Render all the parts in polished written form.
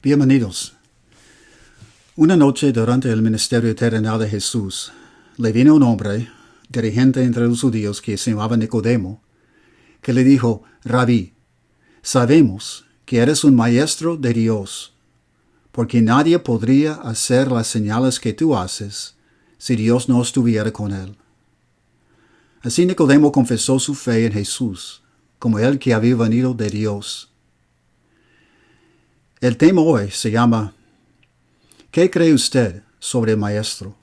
Bienvenidos. Una noche durante el ministerio terrenal de Jesús, le vino un hombre, dirigente entre los judíos, que se llamaba Nicodemo, que le dijo: Rabí, sabemos que eres un maestro de Dios, porque nadie podría hacer las señales que tú haces si Dios no estuviera con él. Así Nicodemo confesó su fe en Jesús, como el que había venido de Dios. El tema hoy se llama ¿Qué cree usted sobre el Maestro?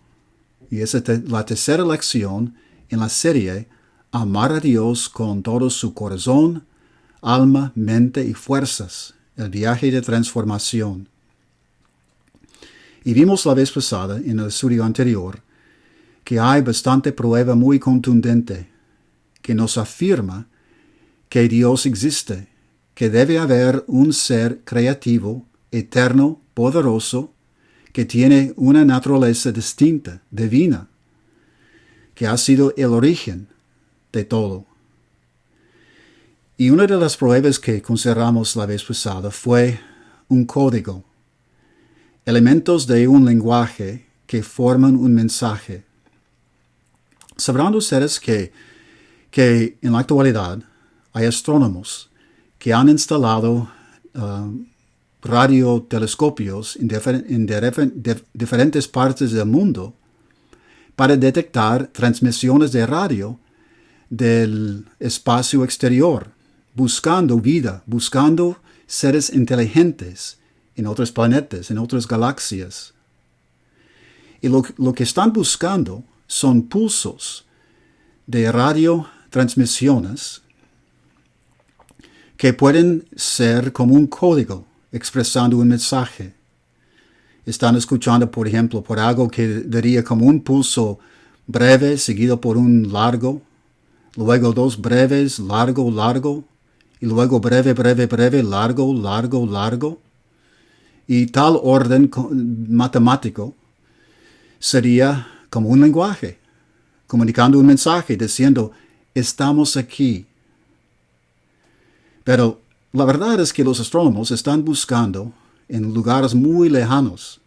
Y es la tercera lección en la serie Amar a Dios con todo su corazón, alma, mente y fuerzas, el viaje de transformación. Y vimos la vez pasada, en el estudio anterior, que hay bastante prueba muy contundente que nos afirma que Dios existe, que debe haber un ser creativo, eterno, poderoso, que tiene una naturaleza distinta, divina, que ha sido el origen de todo. Y una de las pruebas que consideramos la vez pasada fue un código, elementos de un lenguaje que forman un mensaje. Sabrán ustedes que en la actualidad hay astrónomos que han instalado radiotelescopios en diferentes partes del mundo para detectar transmisiones de radio del espacio exterior, buscando vida, buscando seres inteligentes en otros planetas, en otras galaxias. Y lo que están buscando son pulsos de radiotransmisiones que pueden ser como un código expresando un mensaje. Están escuchando, por ejemplo, por algo que daría como un pulso breve seguido por un largo, luego dos breves, largo, largo, y luego breve, breve, breve, largo, largo, largo. Y tal orden matemático sería como un lenguaje, comunicando un mensaje, diciendo, estamos aquí. Pero la verdad es que los astrónomos están buscando en lugares muy lejanos.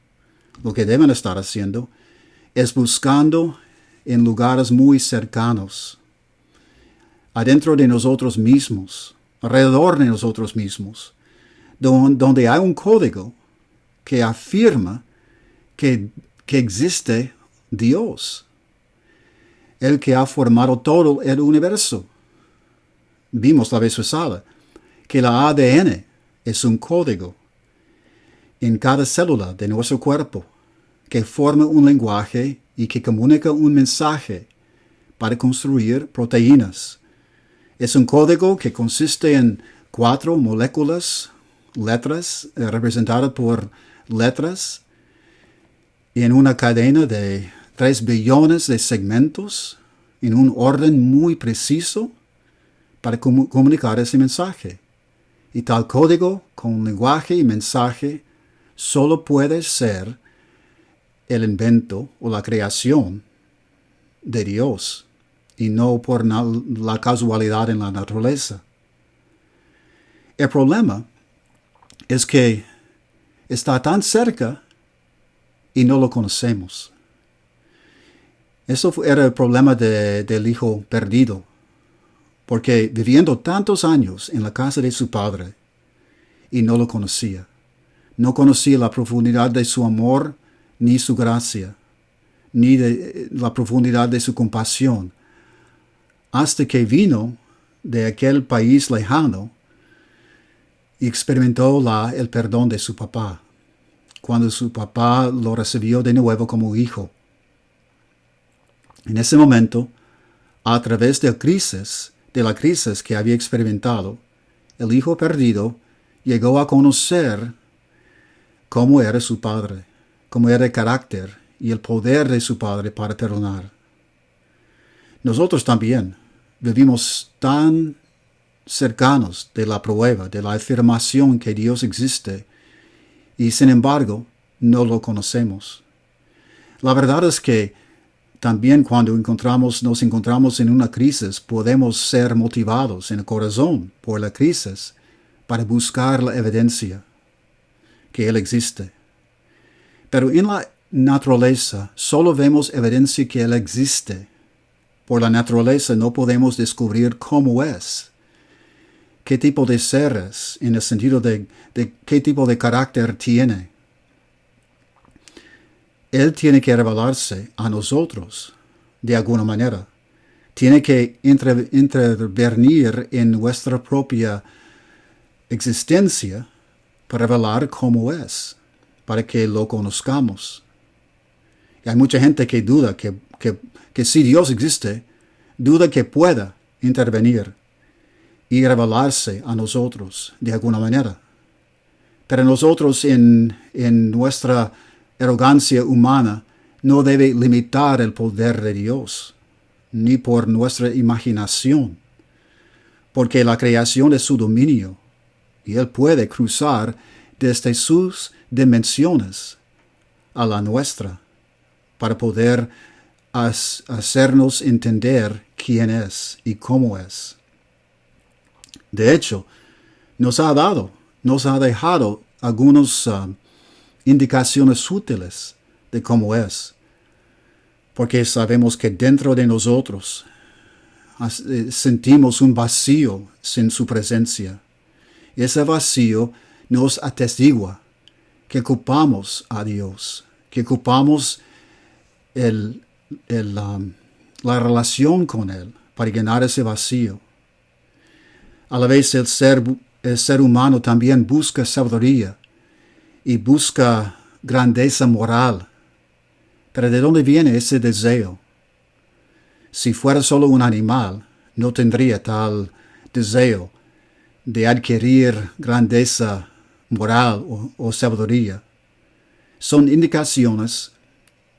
Lo que deben estar haciendo es buscando en lugares muy cercanos, adentro de nosotros mismos, alrededor de nosotros mismos, donde hay un código que afirma que existe Dios, el que ha formado todo el universo. Vimos la vez pasada que la ADN es un código en cada célula de nuestro cuerpo que forma un lenguaje y que comunica un mensaje para construir proteínas. Es un código que consiste en 4 moléculas, letras, representadas por letras, en una cadena de 3 billones de segmentos, en un orden muy preciso para comunicar ese mensaje. Y tal código con lenguaje y mensaje solo puede ser el invento o la creación de Dios y no por la casualidad en la naturaleza. El problema es que está tan cerca y no lo conocemos. Eso era el problema del hijo perdido, porque viviendo tantos años en la casa de su padre y no lo conocía. No conocía la profundidad de su amor, ni su gracia, ni de la profundidad de su compasión, hasta que vino de aquel país lejano y experimentó el perdón de su papá, cuando su papá lo recibió de nuevo como hijo. En ese momento, a través de la crisis que había experimentado, el hijo perdido llegó a conocer cómo era su padre, cómo era el carácter y el poder de su padre para perdonar. Nosotros también vivimos tan cercanos de la prueba, de la afirmación que Dios existe, y sin embargo no lo conocemos. La verdad es que también cuando nos encontramos en una crisis, podemos ser motivados en el corazón por la crisis para buscar la evidencia que Él existe. Pero en la naturaleza solo vemos evidencia que Él existe. Por la naturaleza no podemos descubrir cómo es, qué tipo de ser es, en el sentido de qué tipo de carácter tiene. Él tiene que revelarse a nosotros de alguna manera. Tiene que intervenir en nuestra propia existencia para revelar cómo es, para que lo conozcamos. Y hay mucha gente que duda que si Dios existe, duda que pueda intervenir y revelarse a nosotros de alguna manera. Pero nosotros en nuestra arrogancia humana no debe limitar el poder de Dios, ni por nuestra imaginación, porque la creación es su dominio, y Él puede cruzar desde sus dimensiones a la nuestra, para poder hacernos entender quién es y cómo es. De hecho, nos ha dejado algunas indicaciones útiles de cómo es, porque sabemos que dentro de nosotros sentimos un vacío sin su presencia. Y ese vacío nos atestigua que ocupamos a Dios, que ocupamos la relación con Él para llenar ese vacío. A la vez el ser humano también busca sabiduría y busca grandeza moral. Pero ¿de dónde viene ese deseo? Si fuera solo un animal, no tendría tal deseo de adquirir grandeza moral o sabiduría. Son indicaciones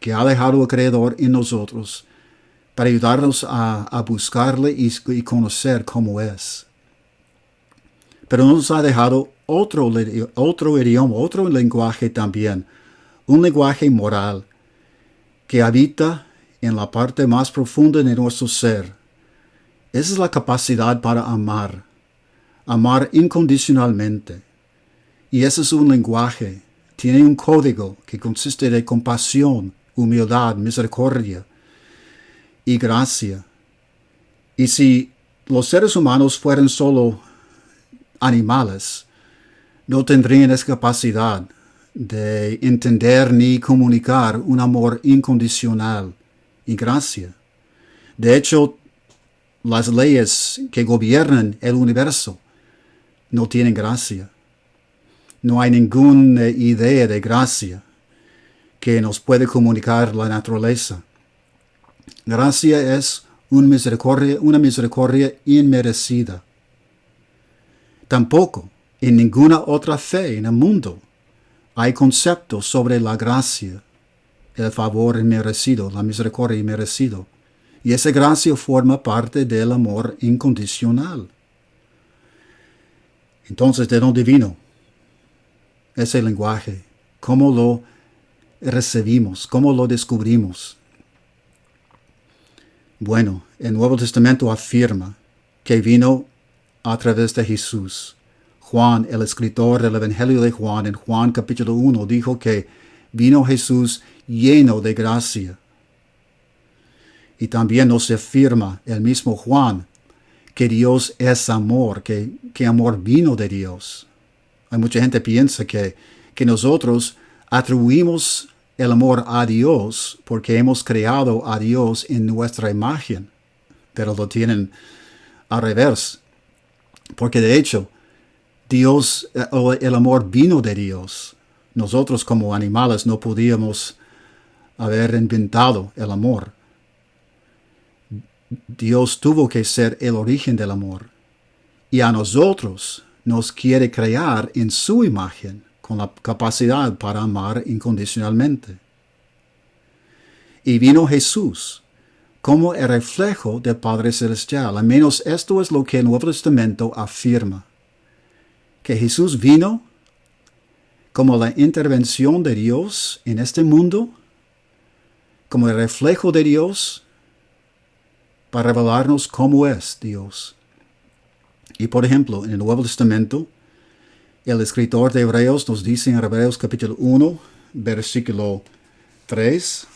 que ha dejado el Creador en nosotros para ayudarnos a buscarle y conocer cómo es. Pero nos ha dejado otro idioma, otro lenguaje también, un lenguaje moral que habita en la parte más profunda de nuestro ser. Esa es la capacidad para amar incondicionalmente. Y ese es un lenguaje, tiene un código que consiste de compasión, humildad, misericordia y gracia. Y si los seres humanos fueran solo animales, no tendrían esa capacidad de entender ni comunicar un amor incondicional y gracia. De hecho, las leyes que gobiernan el universo no tienen gracia. No hay ninguna idea de gracia que nos puede comunicar la naturaleza. Gracia es una misericordia inmerecida. Tampoco en ninguna otra fe en el mundo hay conceptos sobre la gracia, el favor inmerecido, la misericordia inmerecido. Y esa gracia forma parte del amor incondicional. Entonces, ¿de dónde vino ese lenguaje? ¿Cómo lo recibimos? ¿Cómo lo descubrimos? Bueno, el Nuevo Testamento afirma que vino a través de Jesús. Juan, el escritor del Evangelio de Juan, en Juan capítulo 1, dijo que vino Jesús lleno de gracia. Y también nos afirma el mismo Juan que Dios es amor, que amor vino de Dios. Hay mucha gente que piensa que nosotros atribuimos el amor a Dios porque hemos creado a Dios en nuestra imagen, pero lo tienen al revés. Porque de hecho, el amor vino de Dios. Nosotros como animales no podíamos haber inventado el amor. Dios tuvo que ser el origen del amor. Y a nosotros nos quiere crear en su imagen, con la capacidad para amar incondicionalmente. Y vino Jesús como el reflejo del Padre Celestial. Al menos esto es lo que el Nuevo Testamento afirma. Que Jesús vino como la intervención de Dios en este mundo, como el reflejo de Dios, para revelarnos cómo es Dios. Y por ejemplo, en el Nuevo Testamento, El escritor de Hebreos nos dice en Hebreos capítulo 1, versículo 3,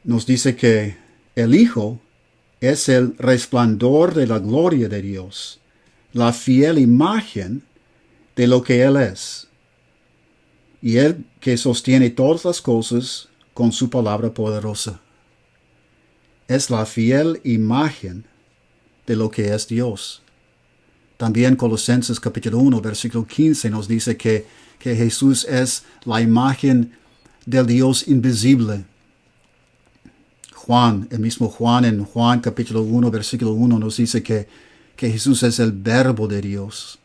nos dice que el Hijo es el resplandor de la gloria de Dios, la fiel imagen de lo que Él es, y Él que sostiene todas las cosas con su palabra poderosa. Es la fiel imagen de lo que es Dios. También Colosenses capítulo 1, versículo 15 nos dice que Jesús es la imagen del Dios invisible. El mismo Juan en Juan capítulo 1, versículo 1 nos dice que Jesús es el verbo de Dios.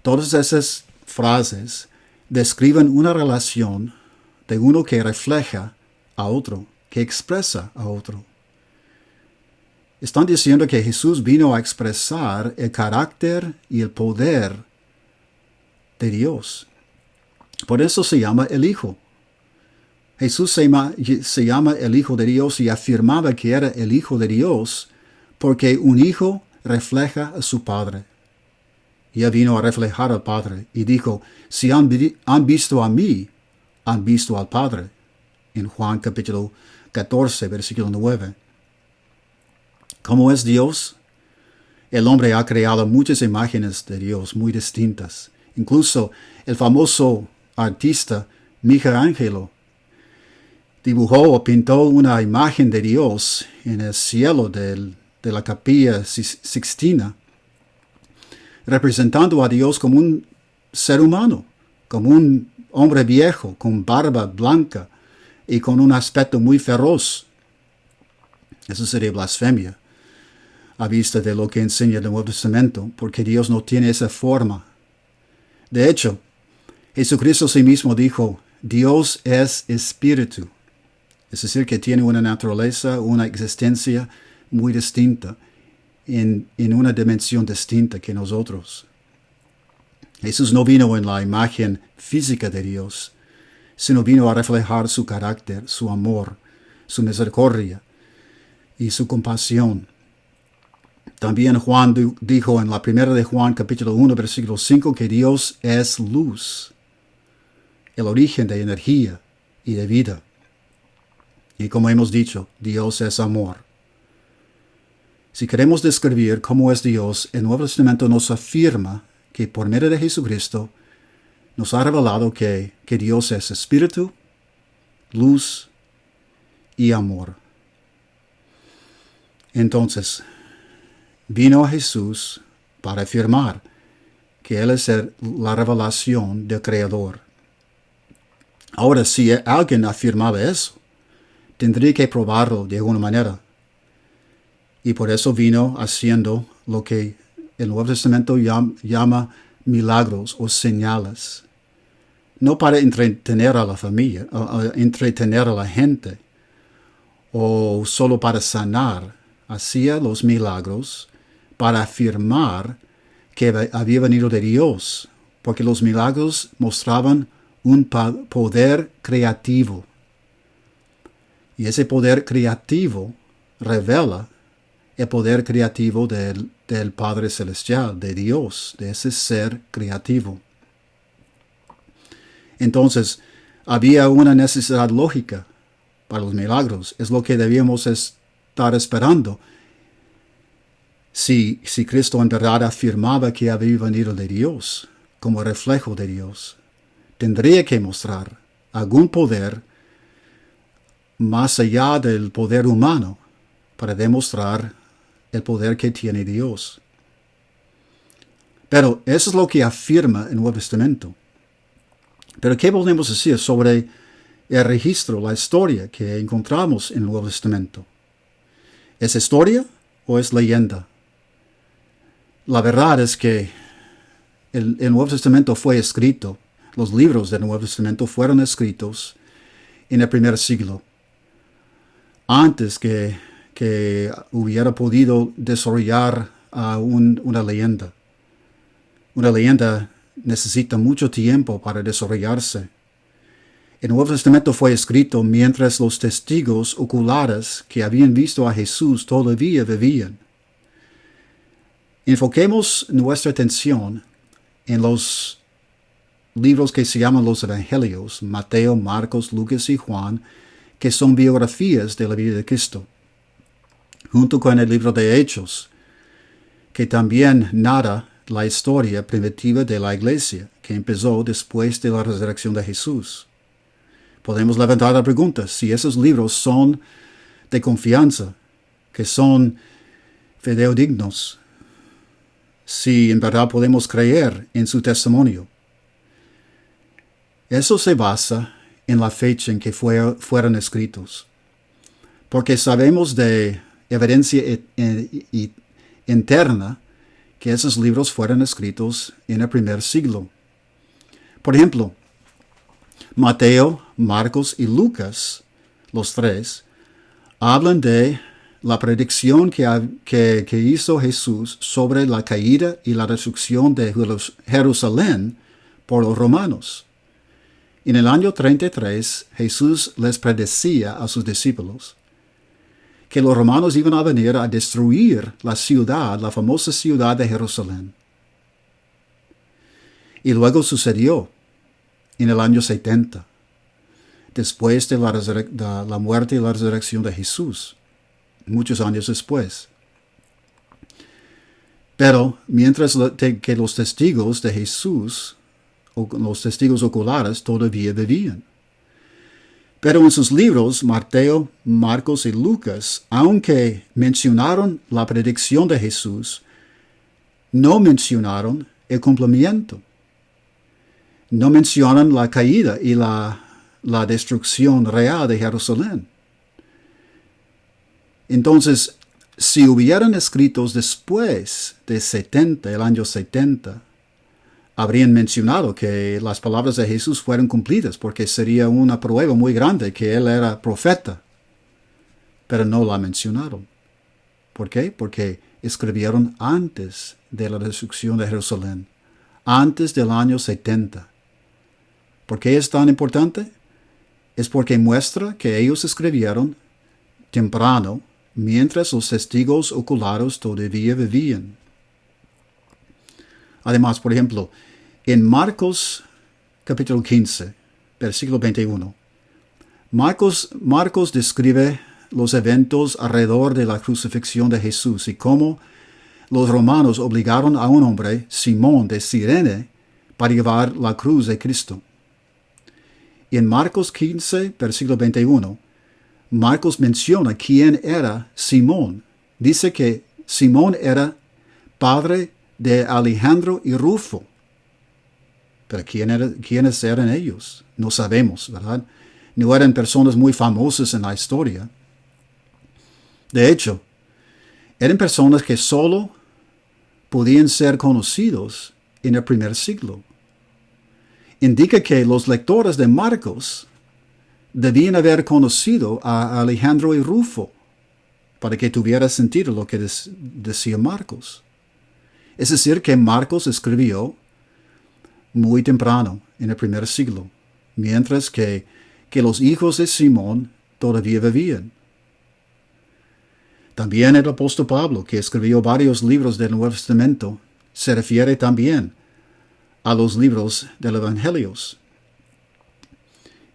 Todas esas frases describen una relación de uno que refleja a otro, que expresa a otro. Están diciendo que Jesús vino a expresar el carácter y el poder de Dios. Por eso se llama el Hijo. Jesús se llama el Hijo de Dios y afirmaba que era el Hijo de Dios porque un hijo refleja a su Padre. Y Él vino a reflejar al Padre y dijo, si han visto a mí, han visto al Padre. En Juan capítulo 14, versículo 9. ¿Cómo es Dios? El hombre ha creado muchas imágenes de Dios muy distintas. Incluso el famoso artista Michelangelo dibujó o pintó una imagen de Dios en el cielo de la Capilla Sixtina, representando a Dios como un ser humano, como un hombre viejo, con barba blanca y con un aspecto muy feroz. Eso sería blasfemia a vista de lo que enseña el Nuevo Testamento, porque Dios no tiene esa forma. De hecho, Jesucristo sí mismo dijo, Dios es espíritu. Es decir, que tiene una naturaleza, una existencia muy distinta, en una dimensión distinta que nosotros. Jesús no vino en la imagen física de Dios, sino vino a reflejar su carácter, su amor, su misericordia y su compasión. También Juan dijo en la primera de Juan capítulo 1 versículo 5 que Dios es luz, el origen de energía y de vida. Y como hemos dicho, Dios es amor. Si queremos describir cómo es Dios, el Nuevo Testamento nos afirma que por medio de Jesucristo nos ha revelado que Dios es espíritu, luz y amor. Entonces, vino a Jesús para afirmar que Él es la revelación del Creador. Ahora, si alguien afirmaba eso, tendría que probarlo de alguna manera. Y por eso vino haciendo lo que el Nuevo Testamento llama milagros o señales. No para entretener a la familia, entretener a la gente, o solo para sanar. Hacía los milagros para afirmar que había venido de Dios, porque los milagros mostraban un poder creativo. Y ese poder creativo revela el poder creativo del Padre Celestial, de Dios, de ese ser creativo. Entonces, había una necesidad lógica para los milagros. Es lo que debíamos estar esperando. Si Cristo en verdad afirmaba que había venido de Dios, como reflejo de Dios, tendría que mostrar algún poder más allá del poder humano para demostrar el poder que tiene Dios. Pero eso es lo que afirma el Nuevo Testamento. Pero ¿qué podemos decir sobre el registro, la historia que encontramos en el Nuevo Testamento? ¿Es historia o es leyenda? La verdad es que el Nuevo Testamento fue escrito, los libros del Nuevo Testamento fueron escritos en el primer siglo, antes que hubiera podido desarrollar una leyenda. Una leyenda necesita mucho tiempo para desarrollarse. El Nuevo Testamento fue escrito mientras los testigos oculares que habían visto a Jesús todavía vivían. Enfoquemos nuestra atención en los libros que se llaman los Evangelios, Mateo, Marcos, Lucas y Juan, que son biografías de la vida de Cristo, junto con el libro de Hechos, que también narra la historia primitiva de la iglesia, que empezó después de la resurrección de Jesús. Podemos levantar la pregunta si esos libros son de confianza, que son fidedignos, si en verdad podemos creer en su testimonio. Eso se basa en la fecha en que fueron escritos, porque sabemos de evidencia interna que esos libros fueron escritos en el primer siglo. Por ejemplo, Mateo, Marcos y Lucas, los tres, hablan de la predicción que hizo Jesús sobre la caída y la destrucción de Jerusalén por los romanos. En el año 33, Jesús les predecía a sus discípulos que los romanos iban a venir a destruir la ciudad, la famosa ciudad de Jerusalén. Y luego sucedió en el año 70, después de la muerte y la resurrección de Jesús, muchos años después. Pero mientras que los testigos de Jesús, los testigos oculares, todavía vivían. Pero en sus libros, Mateo, Marcos y Lucas, aunque mencionaron la predicción de Jesús, no mencionaron el cumplimiento. No mencionan la caída y la destrucción real de Jerusalén. Entonces, si hubieran escritos después de el año 70, habrían mencionado que las palabras de Jesús fueron cumplidas, porque sería una prueba muy grande que él era profeta. Pero no la mencionaron. ¿Por qué? Porque escribieron antes de la destrucción de Jerusalén, antes del año 70. ¿Por qué es tan importante? Es porque muestra que ellos escribieron temprano, mientras los testigos oculares todavía vivían. Además, por ejemplo, en Marcos capítulo 15, versículo 21, Marcos describe los eventos alrededor de la crucifixión de Jesús y cómo los romanos obligaron a un hombre, Simón de Cirene, para llevar la cruz de Cristo. Y en Marcos 15, versículo 21, Marcos menciona quién era Simón. Dice que Simón era padre de Alejandro y Rufo. Pero ¿quiénes eran ellos? No sabemos, ¿verdad? No eran personas muy famosas en la historia. De hecho, eran personas que solo podían ser conocidos en el primer siglo. Indica que los lectores de Marcos debían haber conocido a Alejandro y Rufo para que tuviera sentido lo que decía Marcos. Es decir, que Marcos escribió muy temprano, en el primer siglo, mientras que los hijos de Simón todavía vivían. También el apóstol Pablo, que escribió varios libros del Nuevo Testamento, se refiere también a los libros del Evangelios.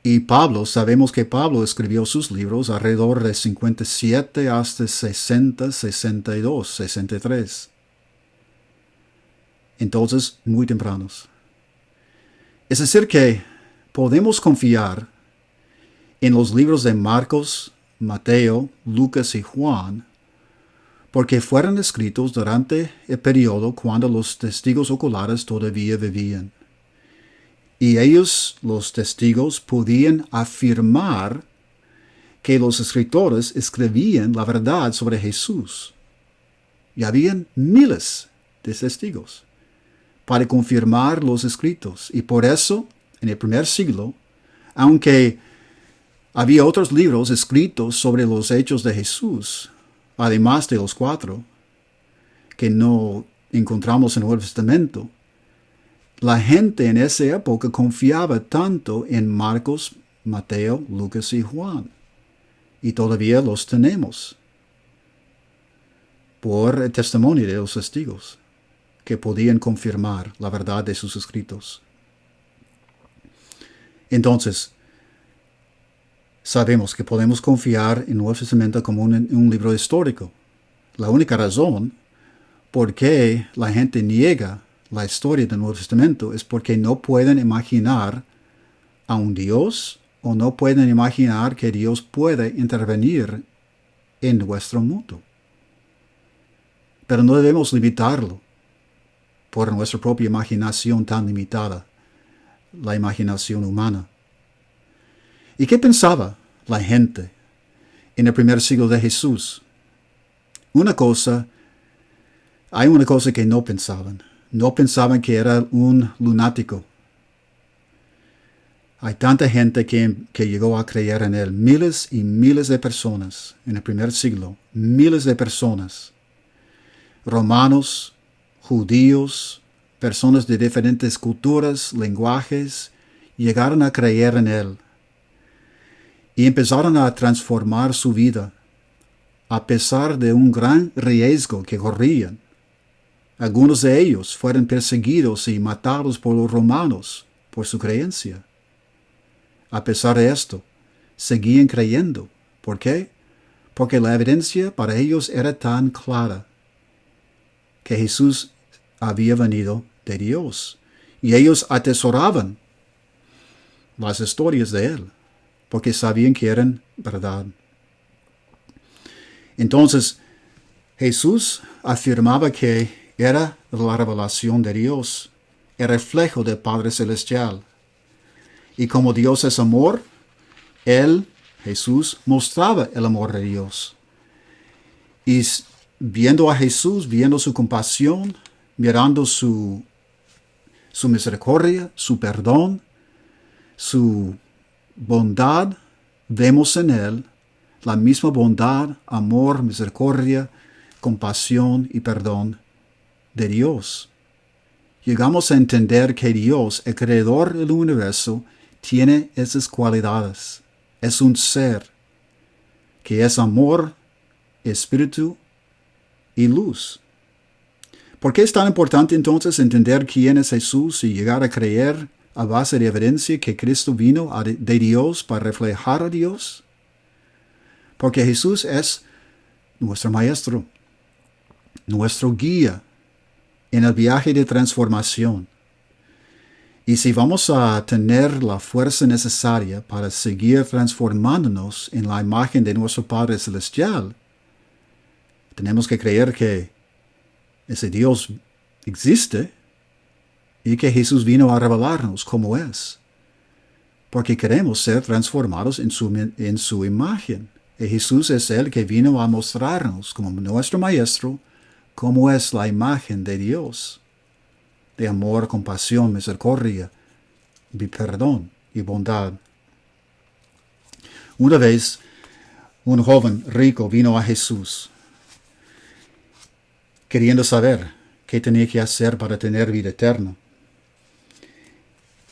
Y sabemos que Pablo escribió sus libros alrededor de 57 hasta 60, 62, 63. Entonces, muy tempranos. Es decir que podemos confiar en los libros de Marcos, Mateo, Lucas y Juan, porque fueron escritos durante el periodo cuando los testigos oculares todavía vivían. Y ellos, los testigos, podían afirmar que los escritores escribían la verdad sobre Jesús. Y habían miles de testigos para confirmar los escritos. Y por eso, en el primer siglo, aunque había otros libros escritos sobre los hechos de Jesús, además de los 4, que no encontramos en el Nuevo Testamento, la gente en esa época confiaba tanto en Marcos, Mateo, Lucas y Juan. Y todavía los tenemos por el testimonio de los testigos. que podían confirmar la verdad de sus escritos. Entonces, sabemos que podemos confiar en el Nuevo Testamento como un libro histórico. La única razón por qué la gente niega la historia del Nuevo Testamento es porque no pueden imaginar a un Dios o no pueden imaginar que Dios puede intervenir en nuestro mundo. Pero no debemos limitarlo por nuestra propia imaginación tan limitada, la imaginación humana. ¿Y qué pensaba la gente en el primer siglo de Jesús? Hay una cosa que no pensaban. No pensaban que era un lunático. Hay tanta gente que llegó a creer en él. Miles y miles de personas en el primer siglo. Miles de personas. Romanos, judíos, personas de diferentes culturas, lenguajes, llegaron a creer en él. Y empezaron a transformar su vida, a pesar de un gran riesgo que corrían. Algunos de ellos fueron perseguidos y matados por los romanos por su creencia. A pesar de esto, seguían creyendo. ¿Por qué? Porque la evidencia para ellos era tan clara que Jesús había venido de Dios. Y ellos atesoraban las historias de él, porque sabían que eran verdad. Entonces, Jesús afirmaba que era la revelación de Dios, el reflejo del Padre Celestial. Y como Dios es amor, Jesús, mostraba el amor de Dios. Y viendo a Jesús, viendo su compasión, mirando su misericordia, su perdón, su bondad, vemos en él la misma bondad, amor, misericordia, compasión y perdón de Dios. Llegamos a entender que Dios, el creador del universo, tiene esas cualidades. Es un ser que es amor, espíritu y luz. ¿Por qué es tan importante entonces entender quién es Jesús y llegar a creer a base de evidencia que Cristo vino de Dios para reflejar a Dios? Porque Jesús es nuestro Maestro, nuestro guía en el viaje de transformación. Y si vamos a tener la fuerza necesaria para seguir transformándonos en la imagen de nuestro Padre Celestial, tenemos que creer que ese Dios existe y que Jesús vino a revelarnos cómo es. Porque queremos ser transformados en su imagen. Y Jesús es el que vino a mostrarnos como nuestro Maestro cómo es la imagen de Dios, de amor, compasión, misericordia, de perdón y bondad. Una vez, un joven rico vino a Jesús, queriendo saber qué tenía que hacer para tener vida eterna.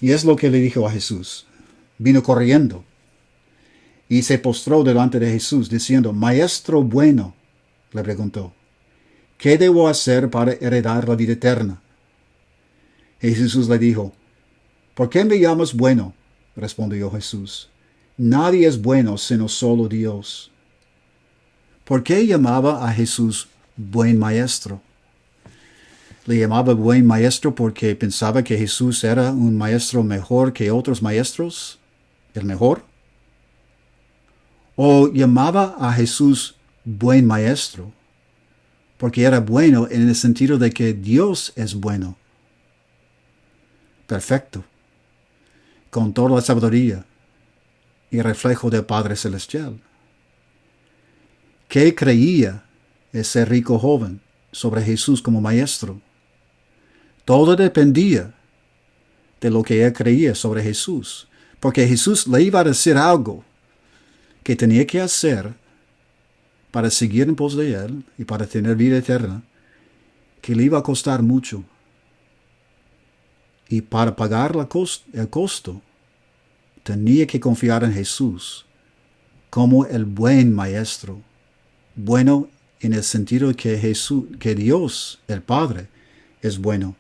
Y es lo que le dijo a Jesús. Vino corriendo y se postró delante de Jesús, diciendo: Maestro bueno, le preguntó, ¿qué debo hacer para heredar la vida eterna? Y Jesús le dijo: ¿por qué me llamas bueno? Respondió Jesús: nadie es bueno sino solo Dios. ¿Por qué llamaba a Jesús buen maestro? Le llamaba buen maestro porque pensaba que Jesús era un maestro mejor que otros maestros, el mejor. O llamaba a Jesús buen maestro porque era bueno en el sentido de que Dios es bueno, perfecto, con toda la sabiduría y reflejo del Padre Celestial. ¿Qué creía ese rico joven sobre Jesús como maestro? Todo dependía de lo que él creía sobre Jesús, porque Jesús le iba a decir algo que tenía que hacer para seguir en pos de él y para tener vida eterna, que le iba a costar mucho. Y para pagar el costo, tenía que confiar en Jesús como el buen maestro. Bueno en el sentido que Dios, el Padre, es bueno.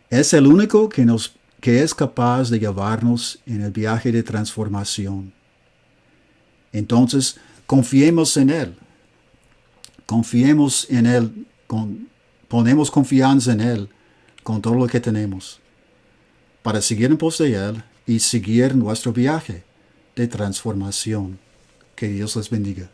Es el único que es capaz de llevarnos en el viaje de transformación. Entonces, confiemos en Él. Confiemos en Él. Ponemos confianza en Él con todo lo que tenemos para seguir en pos de Él y seguir nuestro viaje de transformación. Que Dios les bendiga.